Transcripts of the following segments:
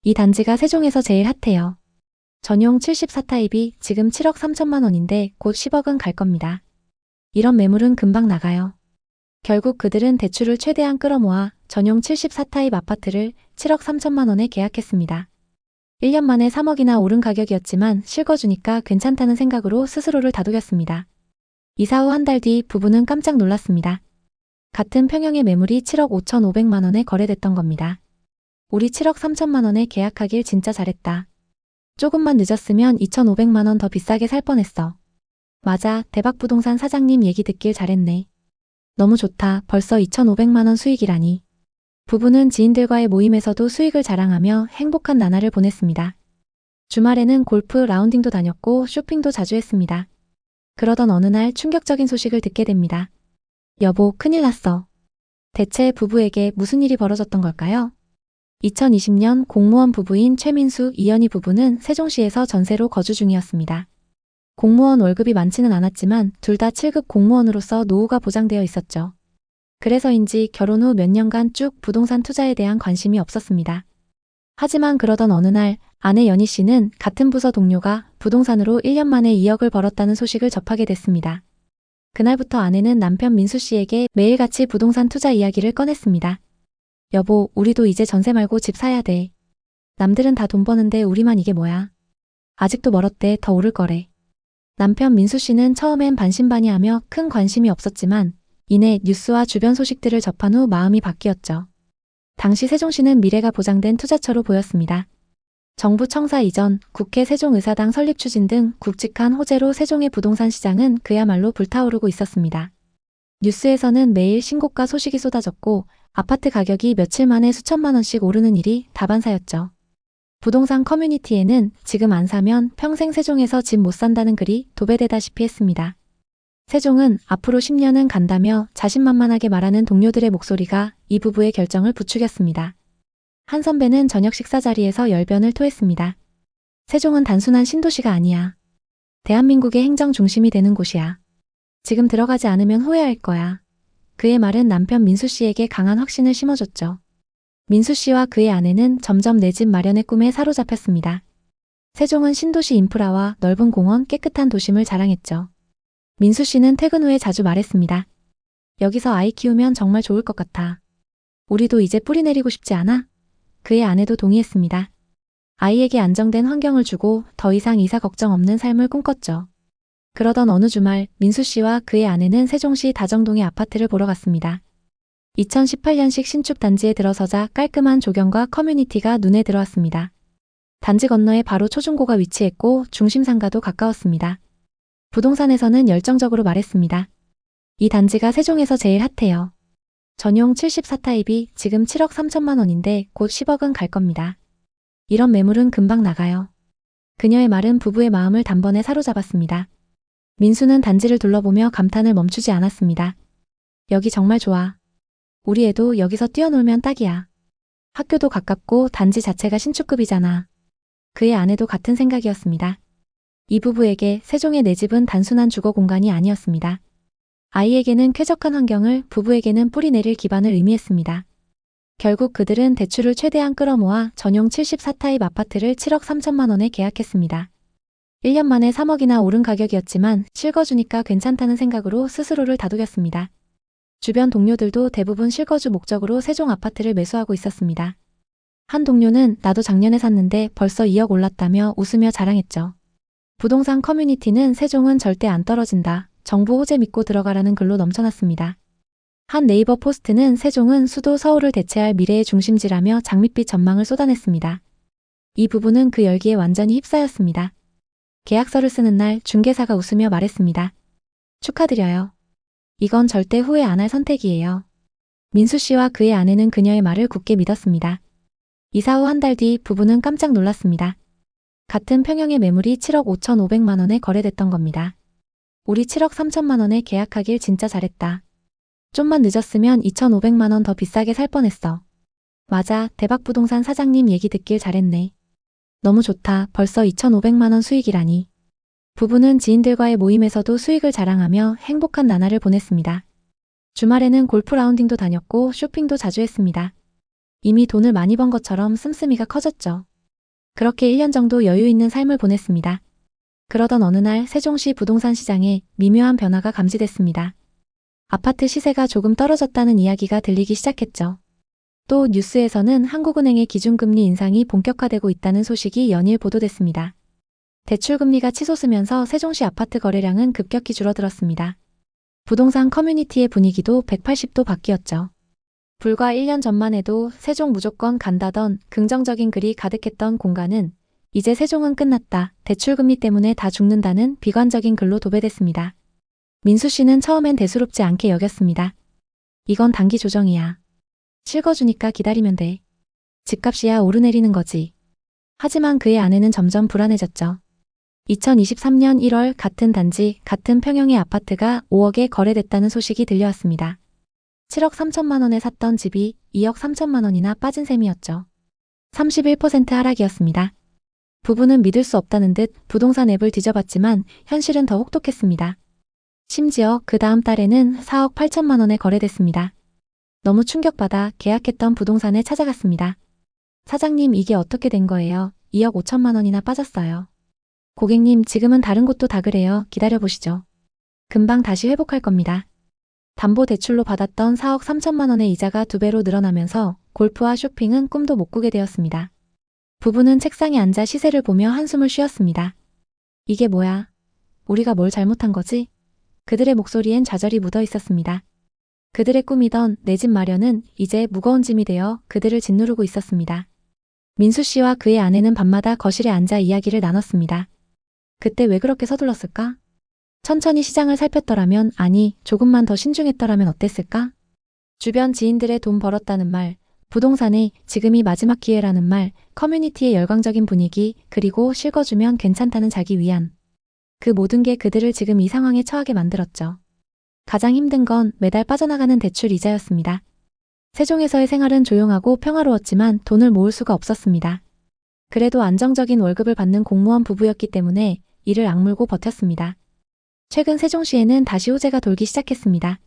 이 단지가 세종에서 제일 핫해요. 전용 74타입이 지금 7억 3천만 원인데 곧 10억은 갈 겁니다. 이런 매물은 금방 나가요. 결국 그들은 대출을 최대한 끌어모아 전용 74타입 아파트를 7억 3천만 원에 계약했습니다. 1년 만에 3억이나 오른 가격이었지만 실거주니까 괜찮다는 생각으로 스스로를 다독였습니다. 이사 후 한 달 뒤 부부는 깜짝 놀랐습니다. 같은 평형의 매물이 7억 5,500만 원에 거래됐던 겁니다. 우리 7억 3천만 원에 계약하길 진짜 잘했다. 조금만 늦었으면 2,500만 원 더 비싸게 살 뻔했어. 맞아, 대박부동산 사장님 얘기 듣길 잘했네. 너무 좋다. 벌써 2,500만 원 수익이라니. 부부는 지인들과의 모임에서도 수익을 자랑하며 행복한 나날을 보냈습니다. 주말에는 골프 라운딩도 다녔고 쇼핑도 자주 했습니다. 그러던 어느 날 충격적인 소식을 듣게 됩니다. 여보, 큰일 났어. 대체 부부에게 무슨 일이 벌어졌던 걸까요? 2020년 공무원 부부인 최민수, 이연희 부부는 세종시에서 전세로 거주 중이었습니다. 공무원 월급이 많지는 않았지만 둘 다 7급 공무원으로서 노후가 보장되어 있었죠. 그래서인지 결혼 후 몇 년간 쭉 부동산 투자에 대한 관심이 없었습니다. 하지만 그러던 어느 날 아내 연희 씨는 같은 부서 동료가 부동산으로 1년 만에 2억을 벌었다는 소식을 접하게 됐습니다. 그날부터 아내는 남편 민수 씨에게 매일같이 부동산 투자 이야기를 꺼냈습니다. 여보, 우리도 이제 전세 말고 집 사야 돼. 남들은 다 돈 버는데 우리만 이게 뭐야. 아직도 멀었대. 더 오를 거래. 남편 민수 씨는 처음엔 반신반의하며 큰 관심이 없었지만 이내 뉴스와 주변 소식들을 접한 후 마음이 바뀌었죠. 당시 세종시는 미래가 보장된 투자처로 보였습니다. 정부 청사 이전, 국회 세종의사당 설립 추진 등 굵직한 호재로 세종의 부동산 시장은 그야말로 불타오르고 있었습니다. 뉴스에서는 매일 신고가 소식이 쏟아졌고 아파트 가격이 며칠 만에 수천만 원씩 오르는 일이 다반사였죠. 부동산 커뮤니티에는 지금 안 사면 평생 세종에서 집 못 산다는 글이 도배되다시피 했습니다. 세종은 앞으로 10년은 간다며 자신만만하게 말하는 동료들의 목소리가 이 부부의 결정을 부추겼습니다. 한 선배는 저녁 식사 자리에서 열변을 토했습니다. 세종은 단순한 신도시가 아니야. 대한민국의 행정 중심이 되는 곳이야. 지금 들어가지 않으면 후회할 거야. 그의 말은 남편 민수 씨에게 강한 확신을 심어줬죠. 민수 씨와 그의 아내는 점점 내 집 마련의 꿈에 사로잡혔습니다. 세종은 신도시 인프라와 넓은 공원, 깨끗한 도심을 자랑했죠. 민수 씨는 퇴근 후에 자주 말했습니다. 여기서 아이 키우면 정말 좋을 것 같아. 우리도 이제 뿌리 내리고 싶지 않아? 그의 아내도 동의했습니다. 아이에게 안정된 환경을 주고 더 이상 이사 걱정 없는 삶을 꿈꿨죠. 그러던 어느 주말 민수 씨와 그의 아내는 세종시 다정동의 아파트를 보러 갔습니다. 2018년식 신축 단지에 들어서자 깔끔한 조경과 커뮤니티가 눈에 들어왔습니다. 단지 건너에 바로 초중고가 위치했고 중심상가도 가까웠습니다. 부동산에서는 열정적으로 말했습니다. 이 단지가 세종에서 제일 핫해요. 전용 74타입이 지금 7억 3천만 원인데 곧 10억은 갈 겁니다. 이런 매물은 금방 나가요. 그녀의 말은 부부의 마음을 단번에 사로잡았습니다. 민수는 단지를 둘러보며 감탄을 멈추지 않았습니다. 여기 정말 좋아. 우리 애도 여기서 뛰어놀면 딱이야. 학교도 가깝고 단지 자체가 신축급이잖아. 그의 아내도 같은 생각이었습니다. 이 부부에게 세종의 내 집은 단순한 주거 공간이 아니었습니다. 아이에게는 쾌적한 환경을, 부부에게는 뿌리 내릴 기반을 의미했습니다. 결국 그들은 대출을 최대한 끌어모아 전용 74타입 아파트를 7억 3천만 원에 계약했습니다. 1년 만에 3억이나 오른 가격이었지만 실거주니까 괜찮다는 생각으로 스스로를 다독였습니다. 주변 동료들도 대부분 실거주 목적으로 세종 아파트를 매수하고 있었습니다. 한 동료는 나도 작년에 샀는데 벌써 2억 올랐다며 웃으며 자랑했죠. 부동산 커뮤니티는 세종은 절대 안 떨어진다. 정부 호재 믿고 들어가라는 글로 넘쳐났습니다. 한 네이버 포스트는 세종은 수도 서울을 대체할 미래의 중심지라며 장밋빛 전망을 쏟아냈습니다. 이 부부는 그 열기에 완전히 휩싸였습니다. 계약서를 쓰는 날 중개사가 웃으며 말했습니다. 축하드려요. 이건 절대 후회 안 할 선택이에요. 민수 씨와 그의 아내는 그녀의 말을 굳게 믿었습니다. 이사 후 한 달 뒤 부부는 깜짝 놀랐습니다. 같은 평형의 매물이 7억 5,500만 원에 거래됐던 겁니다. 우리 7억 3천만 원에 계약하길 진짜 잘했다. 좀만 늦었으면 2,500만 원 더 비싸게 살 뻔했어. 맞아, 대박부동산 사장님 얘기 듣길 잘했네. 너무 좋다. 벌써 2,500만 원 수익이라니. 부부는 지인들과의 모임에서도 수익을 자랑하며 행복한 나날을 보냈습니다. 주말에는 골프 라운딩도 다녔고 쇼핑도 자주 했습니다. 이미 돈을 많이 번 것처럼 씀씀이가 커졌죠. 그렇게 1년 정도 여유 있는 삶을 보냈습니다. 그러던 어느 날 세종시 부동산 시장에 미묘한 변화가 감지됐습니다. 아파트 시세가 조금 떨어졌다는 이야기가 들리기 시작했죠. 또 뉴스에서는 한국은행의 기준금리 인상이 본격화되고 있다는 소식이 연일 보도됐습니다. 대출금리가 치솟으면서 세종시 아파트 거래량은 급격히 줄어들었습니다. 부동산 커뮤니티의 분위기도 180도 바뀌었죠. 불과 1년 전만 해도 세종 무조건 간다던 긍정적인 글이 가득했던 공간은 이제 세종은 끝났다, 대출금리 때문에 다 죽는다는 비관적인 글로 도배됐습니다. 민수 씨는 처음엔 대수롭지 않게 여겼습니다. 이건 단기 조정이야. 실거주니까 기다리면 돼. 집값이야 오르내리는 거지. 하지만 그의 아내는 점점 불안해졌죠. 2023년 1월 같은 단지, 같은 평형의 아파트가 5억에 거래됐다는 소식이 들려왔습니다. 7억 3천만 원에 샀던 집이 2억 3천만 원이나 빠진 셈이었죠. 31% 하락이었습니다. 부부는 믿을 수 없다는 듯 부동산 앱을 뒤져봤지만 현실은 더 혹독했습니다. 심지어 그 다음 달에는 4억 8천만 원에 거래됐습니다. 너무 충격받아 계약했던 부동산에 찾아갔습니다. 사장님, 이게 어떻게 된 거예요? 2억 5천만 원이나 빠졌어요. 고객님, 지금은 다른 곳도 다 그래요. 기다려보시죠. 금방 다시 회복할 겁니다. 담보대출로 받았던 4억 3천만 원의 이자가 2배로 늘어나면서 골프와 쇼핑은 꿈도 못 꾸게 되었습니다. 부부는 책상에 앉아 시세를 보며 한숨을 쉬었습니다. 이게 뭐야? 우리가 뭘 잘못한 거지? 그들의 목소리엔 좌절이 묻어 있었습니다. 그들의 꿈이던 내 집 마련은 이제 무거운 짐이 되어 그들을 짓누르고 있었습니다. 민수 씨와 그의 아내는 밤마다 거실에 앉아 이야기를 나눴습니다. 그때 왜 그렇게 서둘렀을까? 천천히 시장을 살폈더라면, 아니, 조금만 더 신중했더라면 어땠을까? 주변 지인들의 돈 벌었다는 말, 부동산에 지금이 마지막 기회라는 말, 커뮤니티의 열광적인 분위기, 그리고 실거주면 괜찮다는 자기 위안. 그 모든 게 그들을 지금 이 상황에 처하게 만들었죠. 가장 힘든 건 매달 빠져나가는 대출 이자였습니다. 세종에서의 생활은 조용하고 평화로웠지만 돈을 모을 수가 없었습니다. 그래도 안정적인 월급을 받는 공무원 부부였기 때문에 이를 악물고 버텼습니다. 최근 세종시에는 다시 호재가 돌기 시작했습니다.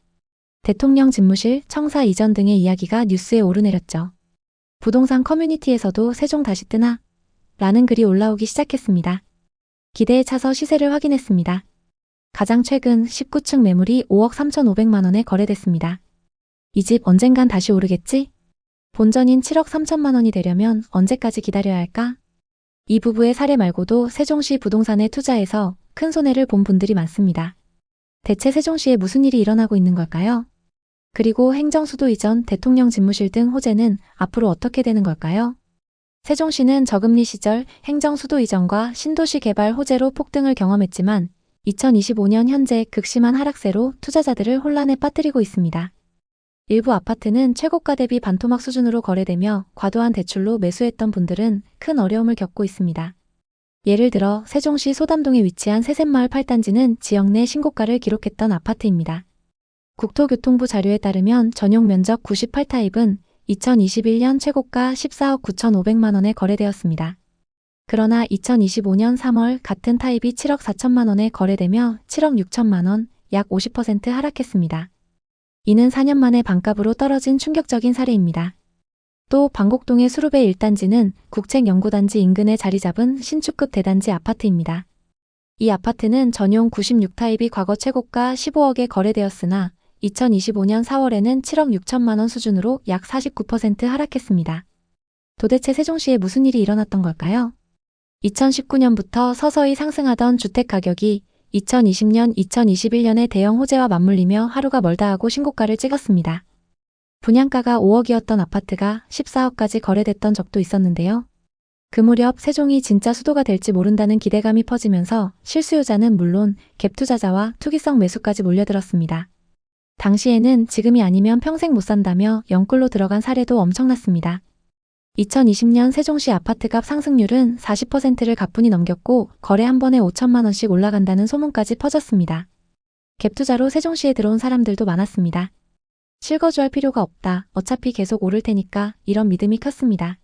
대통령 집무실, 청사 이전 등의 이야기가 뉴스에 오르내렸죠. 부동산 커뮤니티에서도 세종 다시 뜨나? 라는 글이 올라오기 시작했습니다. 기대에 차서 시세를 확인했습니다. 가장 최근 19층 매물이 5억 3,500만 원에 거래됐습니다. 이 집 언젠간 다시 오르겠지? 본전인 7억 3천만 원이 되려면 언제까지 기다려야 할까? 이 부부의 사례 말고도 세종시 부동산에 투자해서 큰 손해를 본 분들이 많습니다. 대체 세종시에 무슨 일이 일어나고 있는 걸까요? 그리고 행정수도 이전, 대통령 집무실 등 호재는 앞으로 어떻게 되는 걸까요? 세종시는 저금리 시절 행정수도 이전과 신도시 개발 호재로 폭등을 경험했지만 2025년 현재 극심한 하락세로 투자자들을 혼란에 빠뜨리고 있습니다. 일부 아파트는 최고가 대비 반토막 수준으로 거래되며 과도한 대출로 매수했던 분들은 큰 어려움을 겪고 있습니다. 예를 들어 세종시 소담동에 위치한 새샘마을 8단지는 지역 내 신고가를 기록했던 아파트입니다. 국토교통부 자료에 따르면 전용 면적 98타입은 2021년 최고가 14억 9,500만 원에 거래되었습니다. 그러나 2025년 3월 같은 타입이 7억 4천만 원에 거래되며 7억 6천만 원, 약 50% 하락했습니다. 이는 4년 만에 반값으로 떨어진 충격적인 사례입니다. 또 방곡동의 수루베 1단지는 국책연구단지 인근에 자리 잡은 신축급 대단지 아파트입니다. 이 아파트는 전용 96타입이 과거 최고가 15억에 거래되었으나 2025년 4월에는 7억 6천만 원 수준으로 약 49% 하락했습니다. 도대체 세종시에 무슨 일이 일어났던 걸까요? 2019년부터 서서히 상승하던 주택 가격이 2020년, 2021년의 대형 호재와 맞물리며 하루가 멀다 하고 신고가를 찍었습니다. 분양가가 5억이었던 아파트가 14억까지 거래됐던 적도 있었는데요. 그 무렵 세종이 진짜 수도가 될지 모른다는 기대감이 퍼지면서 실수요자는 물론 갭 투자자와 투기성 매수까지 몰려들었습니다. 당시에는 지금이 아니면 평생 못 산다며 영끌로 들어간 사례도 엄청났습니다. 2020년 세종시 아파트값 상승률은 40%를 가뿐히 넘겼고 거래 한 번에 5천만 원씩 올라간다는 소문까지 퍼졌습니다. 갭 투자로 세종시에 들어온 사람들도 많았습니다. 실거주할 필요가 없다. 어차피 계속 오를 테니까 이런 믿음이 컸습니다.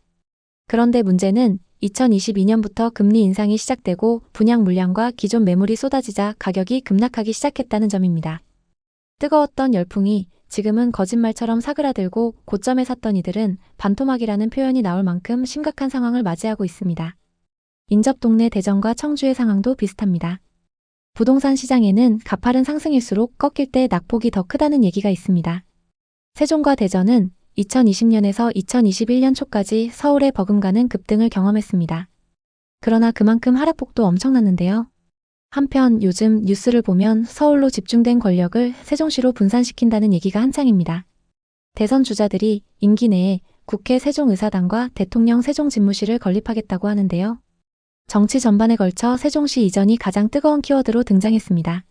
그런데 문제는 2022년부터 금리 인상이 시작되고 분양 물량과 기존 매물이 쏟아지자 가격이 급락하기 시작했다는 점입니다. 뜨거웠던 열풍이 지금은 거짓말처럼 사그라들고 고점에 샀던 이들은 반토막이라는 표현이 나올 만큼 심각한 상황을 맞이하고 있습니다. 인접 동네 대전과 청주의 상황도 비슷합니다. 부동산 시장에는 가파른 상승일수록 꺾일 때 낙폭이 더 크다는 얘기가 있습니다. 세종과 대전은 2020년에서 2021년 초까지 서울의 버금가는 급등을 경험했습니다. 그러나 그만큼 하락폭도 엄청났는데요. 한편 요즘 뉴스를 보면 서울로 집중된 권력을 세종시로 분산시킨다는 얘기가 한창입니다. 대선 주자들이 임기 내에 국회 세종의사당과 대통령 세종집무실을 건립하겠다고 하는데요. 정치 전반에 걸쳐 세종시 이전이 가장 뜨거운 키워드로 등장했습니다.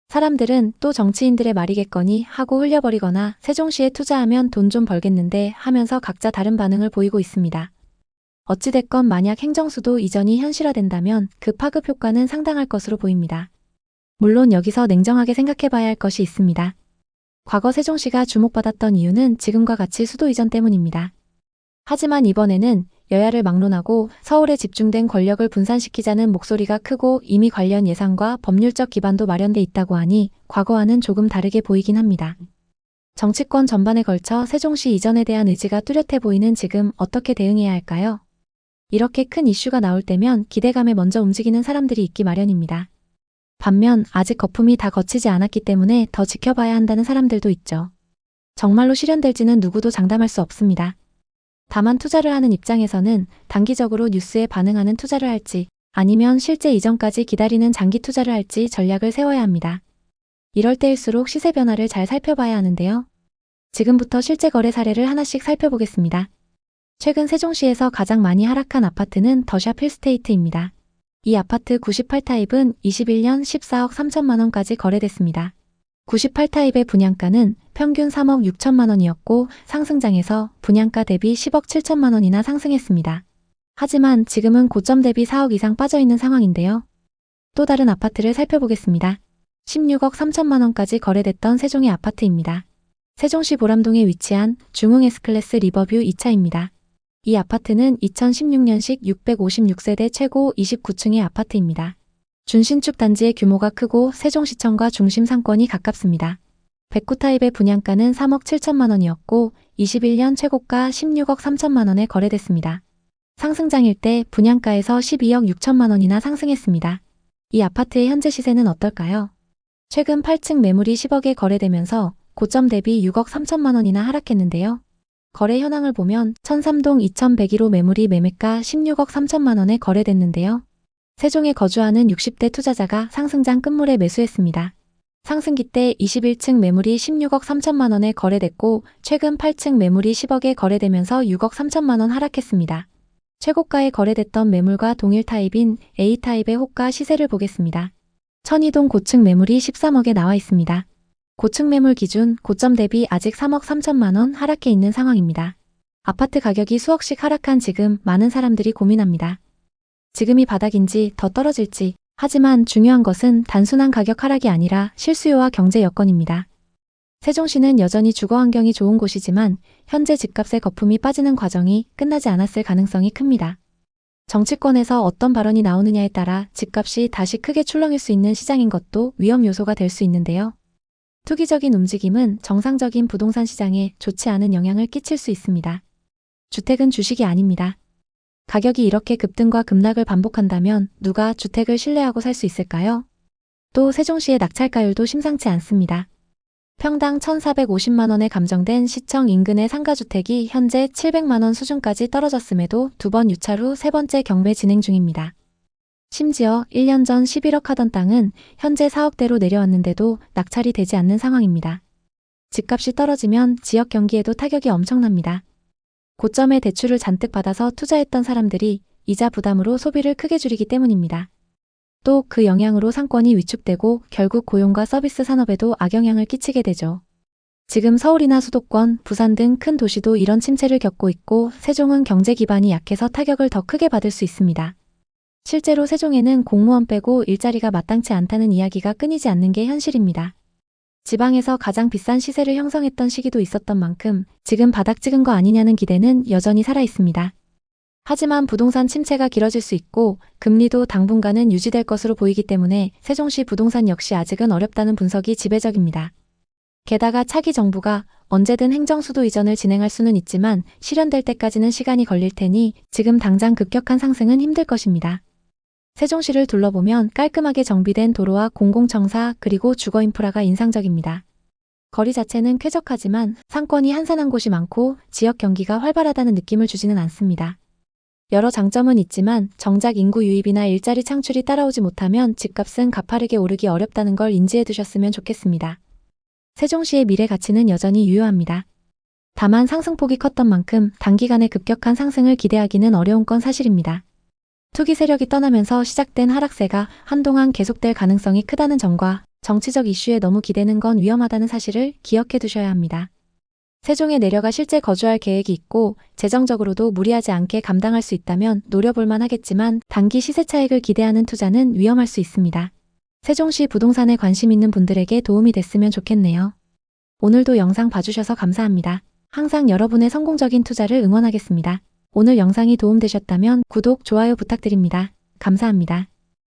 사람들은 또 정치인들의 말이겠거니 하고 흘려버리거나 세종시에 투자하면 돈 좀 벌겠는데 하면서 각자 다른 반응을 보이고 있습니다. 어찌됐건 만약 행정수도 이전이 현실화된다면 그 파급 효과는 상당할 것으로 보입니다. 물론 여기서 냉정하게 생각해봐야 할 것이 있습니다. 과거 세종시가 주목받았던 이유는 지금과 같이 수도 이전 때문입니다. 하지만 이번에는 여야를 막론하고 서울에 집중된 권력을 분산시키자는 목소리가 크고 이미 관련 예산과 법률적 기반도 마련돼 있다고 하니 과거와는 조금 다르게 보이긴 합니다. 정치권 전반에 걸쳐 세종시 이전에 대한 의지가 뚜렷해 보이는 지금 어떻게 대응해야 할까요? 이렇게 큰 이슈가 나올 때면 기대감에 먼저 움직이는 사람들이 있기 마련입니다. 반면 아직 거품이 다 거치지 않았기 때문에 더 지켜봐야 한다는 사람들도 있죠. 정말로 실현될지는 누구도 장담할 수 없습니다. 다만 투자를 하는 입장에서는 단기적으로 뉴스에 반응하는 투자를 할지 아니면 실제 이전까지 기다리는 장기 투자를 할지 전략을 세워야 합니다. 이럴 때일수록 시세 변화를 잘 살펴봐야 하는데요. 지금부터 실제 거래 사례를 하나씩 살펴보겠습니다. 최근 세종시에서 가장 많이 하락한 아파트는 더샵 힐스테이트입니다. 이 아파트 98타입은 21년 14억 3천만 원까지 거래됐습니다. 98타입의 분양가는 평균 3억 6천만 원이었고 상승장에서 분양가 대비 10억 7천만 원이나 상승했습니다. 하지만 지금은 고점 대비 4억 이상 빠져있는 상황인데요. 또 다른 아파트를 살펴보겠습니다. 16억 3천만 원까지 거래됐던 세종의 아파트입니다. 세종시 보람동에 위치한 중흥 S클래스 리버뷰 2차입니다. 이 아파트는 2016년식 656세대 최고 29층의 아파트입니다. 준신축 단지의 규모가 크고 세종시청과 중심 상권이 가깝습니다. 109타입의 분양가는 3억 7천만 원이었고 21년 최고가 16억 3천만 원에 거래됐습니다. 상승장일 때 분양가에서 12억 6천만 원이나 상승했습니다. 이 아파트의 현재 시세는 어떨까요? 최근 8층 매물이 10억에 거래되면서 고점 대비 6억 3천만 원이나 하락했는데요. 거래 현황을 보면 1003동 2101호 매물이 매매가 16억 3천만 원에 거래됐는데요. 세종에 거주하는 60대 투자자가 상승장 끝물에 매수했습니다. 상승기 때 21층 매물이 16억 3천만 원에 거래됐고 최근 8층 매물이 10억에 거래되면서 6억 3천만 원 하락했습니다. 최고가에 거래됐던 매물과 동일 타입인 A타입의 호가 시세를 보겠습니다. 천이동 고층 매물이 13억에 나와 있습니다. 고층 매물 기준 고점 대비 아직 3억 3천만 원 하락해 있는 상황입니다. 아파트 가격이 수억씩 하락한 지금 많은 사람들이 고민합니다. 지금이 바닥인지 더 떨어질지. 하지만 중요한 것은 단순한 가격 하락이 아니라 실수요와 경제 여건입니다. 세종시는 여전히 주거 환경이 좋은 곳이지만 현재 집값의 거품이 빠지는 과정이 끝나지 않았을 가능성이 큽니다. 정치권에서 어떤 발언이 나오느냐에 따라 집값이 다시 크게 출렁일 수 있는 시장인 것도 위험 요소가 될 수 있는데요. 투기적인 움직임은 정상적인 부동산 시장에 좋지 않은 영향을 끼칠 수 있습니다. 주택은 주식이 아닙니다. 가격이 이렇게 급등과 급락을 반복한다면 누가 주택을 신뢰하고 살 수 있을까요? 또 세종시의 낙찰가율도 심상치 않습니다. 평당 1,450만 원에 감정된 시청 인근의 상가주택이 현재 700만 원 수준까지 떨어졌음에도 2번 유찰 후 세 번째 경매 진행 중입니다. 심지어 1년 전 11억 하던 땅은 현재 4억대로 내려왔는데도 낙찰이 되지 않는 상황입니다. 집값이 떨어지면 지역 경기에도 타격이 엄청납니다. 고점에 대출을 잔뜩 받아서 투자했던 사람들이 이자 부담으로 소비를 크게 줄이기 때문입니다. 또 그 영향으로 상권이 위축되고 결국 고용과 서비스 산업에도 악영향을 끼치게 되죠. 지금 서울이나 수도권, 부산 등 큰 도시도 이런 침체를 겪고 있고 세종은 경제 기반이 약해서 타격을 더 크게 받을 수 있습니다. 실제로 세종에는 공무원 빼고 일자리가 마땅치 않다는 이야기가 끊이지 않는 게 현실입니다. 지방에서 가장 비싼 시세를 형성했던 시기도 있었던 만큼 지금 바닥 찍은 거 아니냐는 기대는 여전히 살아있습니다. 하지만 부동산 침체가 길어질 수 있고 금리도 당분간은 유지될 것으로 보이기 때문에 세종시 부동산 역시 아직은 어렵다는 분석이 지배적입니다. 게다가 차기 정부가 언제든 행정수도 이전을 진행할 수는 있지만 실현될 때까지는 시간이 걸릴 테니 지금 당장 급격한 상승은 힘들 것입니다. 세종시를 둘러보면 깔끔하게 정비된 도로와 공공청사 그리고 주거 인프라가 인상적입니다. 거리 자체는 쾌적하지만 상권이 한산한 곳이 많고 지역 경기가 활발하다는 느낌을 주지는 않습니다. 여러 장점은 있지만 정작 인구 유입이나 일자리 창출이 따라오지 못하면 집값은 가파르게 오르기 어렵다는 걸 인지해 두셨으면 좋겠습니다. 세종시의 미래 가치는 여전히 유효합니다. 다만 상승폭이 컸던 만큼 단기간에 급격한 상승을 기대하기는 어려운 건 사실입니다. 투기 세력이 떠나면서 시작된 하락세가 한동안 계속될 가능성이 크다는 점과 정치적 이슈에 너무 기대는 건 위험하다는 사실을 기억해 두셔야 합니다. 세종에 내려가 실제 거주할 계획이 있고 재정적으로도 무리하지 않게 감당할 수 있다면 노려볼만 하겠지만 단기 시세 차익을 기대하는 투자는 위험할 수 있습니다. 세종시 부동산에 관심 있는 분들에게 도움이 됐으면 좋겠네요. 오늘도 영상 봐주셔서 감사합니다. 항상 여러분의 성공적인 투자를 응원하겠습니다. 오늘 영상이 도움되셨다면 구독, 좋아요 부탁드립니다. 감사합니다.